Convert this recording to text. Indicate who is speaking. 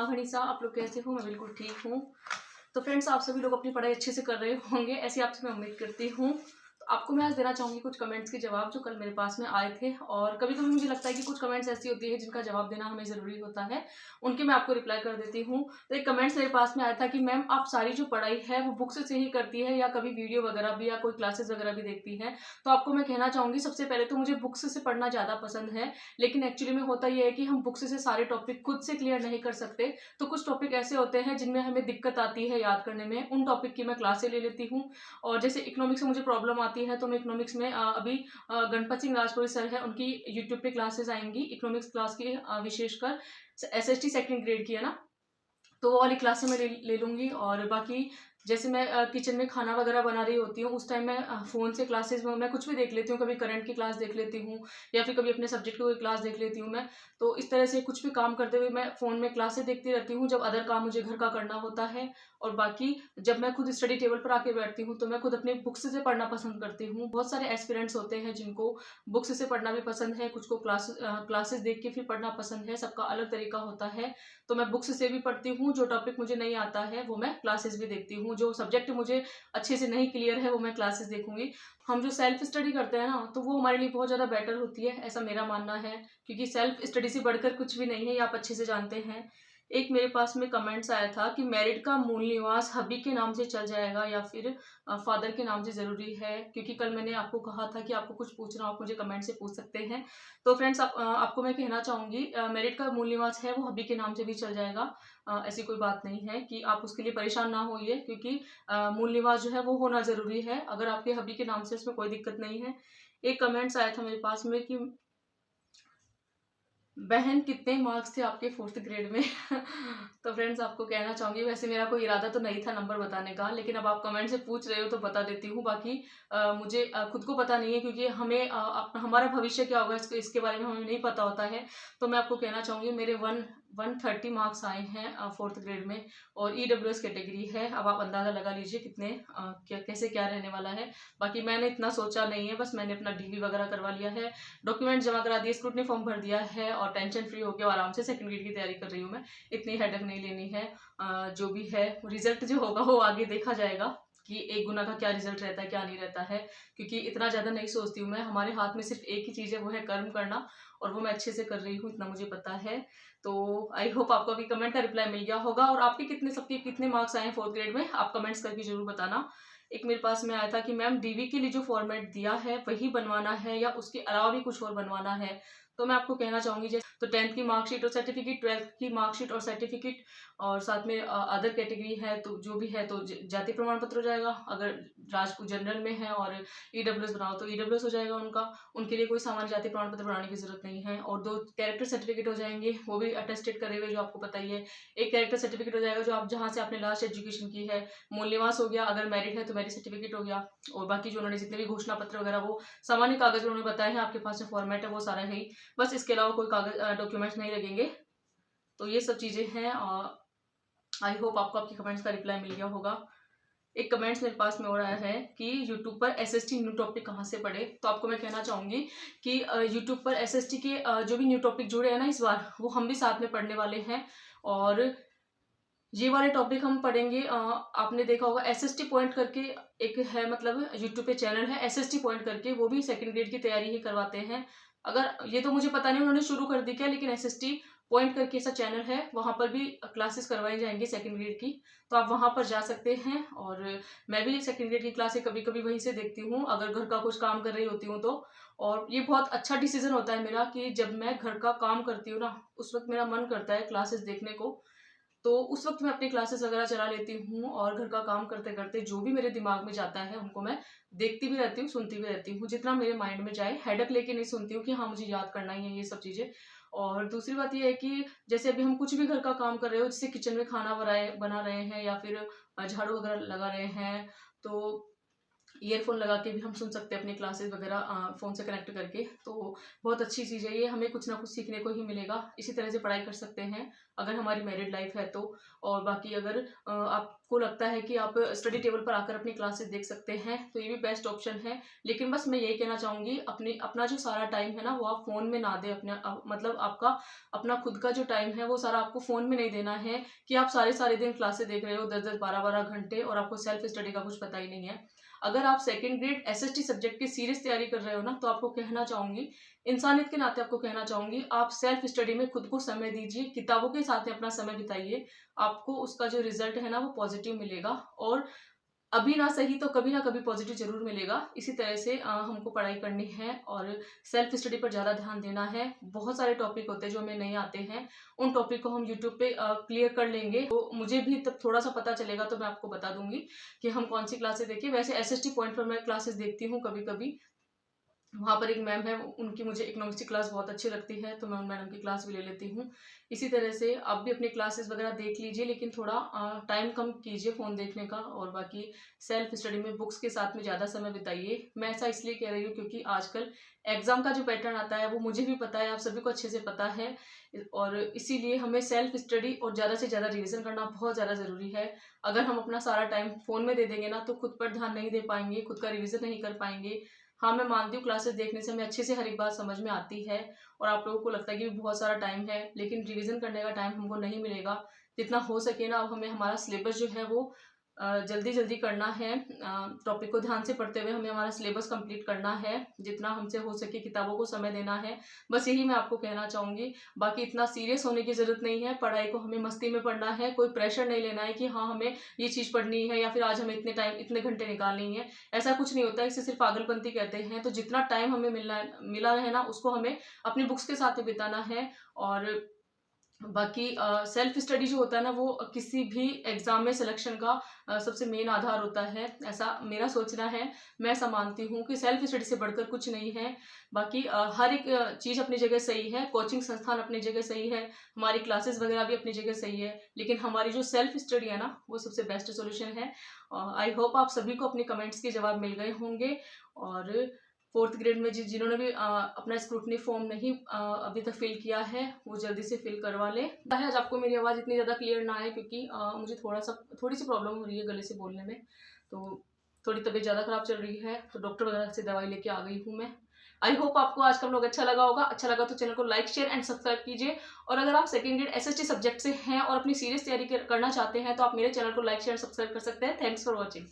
Speaker 1: मम्मा घनीसा, आप लोग कैसे हो? मैं बिल्कुल ठीक हूँ। तो फ्रेंड्स, आप सभी लोग अपनी पढ़ाई अच्छे से कर रहे होंगे, ऐसी आपसे मैं उम्मीद करती हूँ। तो आपको मैं आज देना चाहूँगी कुछ कमेंट्स के जवाब जो कल मेरे पास में आए थे, और कभी-कभी मुझे लगता है कि कुछ कमेंट्स ऐसी होती है जिनका जवाब देना हमें ज़रूरी होता है, उनके मैं आपको रिप्लाई कर देती हूँ। तो एक कमेंट्स मेरे पास में आया था कि मैम आप सारी जो पढ़ाई है वो बुक्स से ही करती है या कभी वीडियो वगैरह भी या कोई क्लासेस वगैरह भी देखती हैं? तो आपको मैं कहना चाहूँगी, सबसे पहले तो मुझे बुक्स से पढ़ना ज़्यादा पसंद है, लेकिन एक्चुअली में होता ये है कि हम बुक्स से सारे टॉपिक खुद से क्लियर नहीं कर सकते। तो कुछ टॉपिक ऐसे होते हैं जिनमें हमें दिक्कत आती है याद करने में, उन टॉपिक की मैं क्लासें ले लेती हूँ। और जैसे इकोनॉमिक्स से मुझे प्रॉब्लम आती है, तो मैं इकोनॉमिक्स में अभी गणपत सिंह राजपुरी सर है, उनकी यूट्यूब पे क्लासेस आएंगी इकोनॉमिक्स क्लास की, विशेषकर एसएसटी सेकंड ग्रेड की है ना, तो वो वाली क्लासें मैं ले लूँगी। और बाकी जैसे मैं किचन में खाना वगैरह बना रही होती हूँ, उस टाइम मैं फ़ोन से क्लासेस में मैं कुछ भी देख लेती हूँ, कभी करंट की क्लास देख लेती हूँ या फिर कभी अपने सब्जेक्ट की कोई क्लास देख लेती हूँ मैं। तो इस तरह से कुछ भी काम करते हुए मैं फ़ोन में क्लासेस देखती रहती हूँ, जब अदर काम मुझे घर का करना होता है। और बाकी जब मैं खुद स्टडी टेबल पर आके बैठती हूँ, तो मैं खुद अपनी बुक्स से पढ़ना पसंद करती हूँ। बहुत सारे एस्पिरेंट्स होते हैं जिनको बुक्स से पढ़ना भी पसंद है, कुछ को क्लासेस देख के फिर पढ़ना पसंद है, सबका अलग तरीका होता है। तो मैं बुक्स से भी पढ़ती हूँ, जो टॉपिक मुझे नहीं आता है वो मैं क्लासेस भी देखती हूँ, जो सब्जेक्ट मुझे अच्छे से नहीं क्लियर है वो मैं क्लासेस देखूंगी। हम जो सेल्फ स्टडी करते हैं ना, तो वो हमारे लिए बहुत ज़्यादा बेटर होती है, ऐसा मेरा मानना है। क्योंकि सेल्फ स्टडी से बढ़कर कुछ भी नहीं है, ये आप अच्छे से जानते हैं। एक मेरे पास में कमेंट्स आया था कि मैरिड का मूल निवास हबी के नाम से चल जाएगा या फिर फादर के नाम से ज़रूरी है? क्योंकि कल मैंने आपको कहा था कि आपको कुछ पूछना हो आप मुझे कमेंट से पूछ सकते हैं। तो फ्रेंड्स, आपको मैं कहना चाहूँगी, मैरिड का मूल निवास है वो हबी के नाम से भी चल जाएगा। ऐसी कोई बात नहीं है कि आप उसके लिए परेशान ना होइए, क्योंकि मूल निवास जो है वो होना ज़रूरी है। अगर आपके हबी के नाम से उसमें कोई दिक्कत नहीं है। एक कमेंट्स आया था मेरे पास में कि बहन कितने मार्क्स थे आपके 4th ग्रेड में? तो फ्रेंड्स, आपको कहना चाहूँगी, वैसे मेरा कोई इरादा तो नहीं था नंबर बताने का, लेकिन अब आप कमेंट से पूछ रहे हो तो बता देती हूँ। बाकी मुझे खुद को पता नहीं है, क्योंकि हमें हमारा भविष्य क्या होगा इसके बारे में हमें नहीं पता होता है। तो मैं आपको कहना चाहूँगी, मेरे 130 मार्क्स आए हैं 4th ग्रेड में, और ईडब्ल्यूएस कैटेगरी है। अब आप अंदाज़ा लगा लीजिए कितने कैसे क्या रहने वाला है। बाकी मैंने इतना सोचा नहीं है, बस मैंने अपना डीवी वगैरह करवा लिया है, डॉक्यूमेंट जमा करा दिए, स्क्रूटनी फॉर्म भर दिया है, और टेंशन फ्री होकर आराम से सेकंड ग्रेड की तैयारी कर रही हूँ मैं। इतनी हेडेक नहीं लेनी है। जो भी है रिजल्ट जो होगा वो आगे देखा जाएगा कि एक गुना का क्या रिजल्ट रहता है क्या नहीं रहता है। क्योंकि इतना ज़्यादा नहीं सोचती हूँ मैं, हमारे हाथ में सिर्फ एक ही चीज़ है, वो है कर्म करना, और वो मैं अच्छे से कर रही हूँ, इतना मुझे पता है। तो आई होप आपको अभी कमेंट का रिप्लाई मिल गया होगा। और आपके सबके कितने मार्क्स आए हैं 4th ग्रेड में, आप कमेंट्स करके जरूर बताना। एक मेरे पास में आया था कि मैम डीवी के लिए जो फॉर्मेट दिया है वही बनवाना है या उसके अलावा भी कुछ और बनवाना है? तो मैं आपको कहना चाहूंगी, जैसे तो 10th की मार्कशीट और सर्टिफिकेट, 12th की मार्कशीट और सर्टिफिकेट, और साथ में अदर कैटेगरी है तो जो भी है तो जाति प्रमाण पत्र हो जाएगा। अगर राजपूत जनरल में है और ईडब्ल्यूएस बनाओ तो ईडब्ल्यूएस हो जाएगा उनका, उनके लिए कोई सामान्य जाति प्रमाण पत्र बनाने की जरूरत नहीं है। और 2 कैरेक्टर सर्टिफिकेट हो जाएंगे, वो भी अटेस्टेड करे हुए, जो आपको पता ही है। एक कैरेक्टर सर्टिफिकेट हो जाएगा जो आप जहाँ से आपने लास्ट एजुकेशन की है, मूल निवास हो गया, अगर मैरिड है तो मैरिज सर्टिफिकेट हो गया, और बाकी जो उन्होंने जितने भी घोषणा पत्र वगैरह वो सामान्य कागज उन्होंने बताए हैं, आपके पास में फॉर्मेट है वो सारा है ही, बस इसके अलावा कोई कागज डॉक्यूमेंट्स नहीं लगेंगे। तो ये सब चीज़ें हैं। आई होप आपको आपके कमेंट्स का रिप्लाई मिल गया होगा। एक कमेंट्स मेरे पास में हो रहा है कि यूट्यूब पर एसएसटी न्यू टॉपिक कहाँ से पढ़े? तो आपको मैं कहना चाहूँगी कि यूट्यूब पर एसएसटी के जो भी न्यू टॉपिक जुड़े हैं ना इस बार, वो हम भी साथ में पढ़ने वाले हैं। और ये वाले टॉपिक हम पढ़ेंगे। आपने देखा होगा एसएसटी पॉइंट करके एक है, मतलब यूट्यूब पे चैनल है एसएसटी पॉइंट करके, वो भी सेकंड ग्रेड की तैयारी ही करवाते हैं। अगर ये तो मुझे पता नहीं उन्होंने शुरू कर दी क्या, लेकिन एसएसटी पॉइंट करके ऐसा चैनल है, वहाँ पर भी क्लासेस करवाई जाएंगी सेकंड ग्रेड की, तो आप वहाँ पर जा सकते हैं। और मैं भी सेकंड ग्रेड की क्लासें कभी कभी वहीं से देखती हूँ, अगर घर का कुछ काम कर रही होती हूँ तो। और ये बहुत अच्छा डिसीजन होता है मेरा कि जब मैं घर का काम करती हूँ ना, उस वक्त मेरा मन करता है क्लासेस देखने को, तो उस वक्त मैं अपनी क्लासेस वगैरह चला लेती हूँ, और घर का काम करते करते जो भी मेरे दिमाग में जाता है उनको मैं देखती भी रहती हूँ, सुनती भी रहती हूँ, जितना मेरे माइंड में जाए। हेडक लेके नहीं सुनती हूँ कि हाँ मुझे याद करना ही है ये सब चीज़ें। और दूसरी बात ये है कि जैसे अभी हम कुछ भी घर का काम कर रहे हो, जैसे किचन में खाना बना रहे हैं या फिर झाड़ू वगैरह लगा रहे हैं, तो ईयरफोन लगा के भी हम सुन सकते हैं अपनी क्लासेस वगैरह फ़ोन से कनेक्ट करके। तो बहुत अच्छी चीज़ है ये, हमें कुछ ना कुछ सीखने को ही मिलेगा। इसी तरह से पढ़ाई कर सकते हैं अगर हमारी मैरिड लाइफ है तो। और बाकी अगर आपको लगता है कि आप स्टडी टेबल पर आकर अपनी क्लासेस देख सकते हैं तो ये भी बेस्ट ऑप्शन है। लेकिन बस मैं यही कहना चाहूँगी, अपना जो सारा टाइम है ना वो आप फ़ोन में ना दें। मतलब आपका अपना खुद का जो टाइम है वो सारा आपको फ़ोन में नहीं देना है कि आप सारे दिन क्लासेस देख रहे हो 10-10 12-12 घंटे और आपको सेल्फ स्टडी का कुछ पता ही नहीं है। अगर आप सेकंड ग्रेड एसएसटी सब्जेक्ट की सीरियस तैयारी कर रहे हो ना, तो आपको कहना चाहूँगी, इंसानियत के नाते आपको कहना चाहूँगी, आप सेल्फ स्टडी में खुद को समय दीजिए, किताबों के साथ में अपना समय बिताइए। आपको उसका जो रिज़ल्ट है ना, वो पॉज़िटिव मिलेगा और अभी ना सही तो कभी ना कभी पॉज़िटिव ज़रूर मिलेगा। इसी तरह से हमको पढ़ाई करनी है और सेल्फ स्टडी पर ज़्यादा ध्यान देना है। बहुत सारे टॉपिक होते हैं जो हमें नहीं आते हैं, उन टॉपिक को हम यूट्यूब पे क्लियर कर लेंगे। तो मुझे भी तब थोड़ा-सा पता चलेगा तो मैं आपको बता दूँगी कि हम कौन-सी क्लासेस देखें। वैसे एसएसटी पॉइंट पर मैं क्लासेस देखती हूँ कभी-कभी। वहाँ पर एक मैम है, उनकी मुझे इकोनॉमिक्स की क्लास बहुत अच्छी लगती है, तो मैं उन मैडम की क्लास भी ले लेती हूँ। इसी तरह से आप भी अपनी क्लासेस वगैरह देख लीजिए, लेकिन थोड़ा टाइम कम कीजिए फ़ोन देखने का और बाकी सेल्फ स्टडी में बुक्स के साथ में ज़्यादा समय बिताइए। मैं ऐसा इसलिए कह रही हूँ क्योंकि आजकल एग्ज़ाम का जो पैटर्न आता है वो मुझे भी पता है, आप सभी को अच्छे से पता है। और इसीलिए हमें सेल्फ स्टडी और ज़्यादा से ज़्यादा रिविज़न करना बहुत ज़्यादा ज़रूरी है। अगर हम अपना सारा टाइम फ़ोन में दे देंगे ना, तो खुद पर ध्यान नहीं दे पाएँगे, खुद का रिविज़न नहीं कर पाएँगे। हाँ, मैं मानती हूँ क्लासेस देखने से हमें अच्छे से हर एक बात समझ में आती है और आप लोगों को लगता है कि बहुत सारा टाइम है, लेकिन रिवीजन करने का टाइम हमको नहीं मिलेगा। जितना हो सके ना, अब हमें हमारा सिलेबस जो है वो जल्दी-जल्दी करना है। टॉपिक को ध्यान से पढ़ते हुए हमें हमारा सिलेबस कंप्लीट करना है। जितना हमसे हो सके किताबों को समय देना है। बस यही मैं आपको कहना चाहूँगी। बाकी इतना सीरियस होने की ज़रूरत नहीं है। पढ़ाई को हमें मस्ती में पढ़ना है। कोई प्रेशर नहीं लेना है कि हाँ, हमें ये चीज़ पढ़नी है या फिर आज हमें इतने घंटे निकालनी है। ऐसा कुछ नहीं होता है, इसे सिर्फ़ पागलपंती कहते हैं। तो जितना टाइम हमें मिला है ना, उसको हमें अपनी बुक्स के साथ में बिताना है। और बाकी सेल्फ स्टडी जो होता है ना, वो किसी भी एग्ज़ाम में सिलेक्शन का सबसे मेन आधार होता है, ऐसा मेरा सोचना है। मैं ऐसा मानती हूँ कि सेल्फ स्टडी से बढ़कर कुछ नहीं है। बाकी हर एक चीज़ अपनी जगह सही है, कोचिंग संस्थान अपनी जगह सही है, हमारी क्लासेस वगैरह भी अपनी जगह सही है, लेकिन हमारी जो सेल्फ स्टडी है ना, वो सबसे बेस्ट सॉल्यूशन है। आई होप आप सभी को अपने कमेंट्स के जवाब मिल गए होंगे और 4th ग्रेड में जिन्होंने भी अपना स्क्रूटनी फॉर्म नहीं अभी तक फिल किया है, वो जल्दी से फिल करवा लें। आज आपको मेरी आवाज़ इतनी ज़्यादा क्लियर ना आए क्योंकि मुझे थोड़ी सी प्रॉब्लम हो रही है गले से बोलने में, तो थोड़ी तबीयत ज़्यादा ख़राब चल रही है, तो डॉक्टर वगैरह से दवाई लेके आ गई हूँ मैं। आई होप आपको आज का व्लॉग अच्छा लगा होगा। अच्छा लगा तो चैनल को लाइक, शेयर एंड सब्सक्राइब कीजिए। और अगर आप सेकंड ग्रेड एसएसटी सब्जेक्ट से हैं और अपनी सीरियस तैयारी करना चाहते हैं, तो आप मेरे चैनल को लाइक, शेयर, सब्सक्राइब कर सकते हैं। Thanks for watching.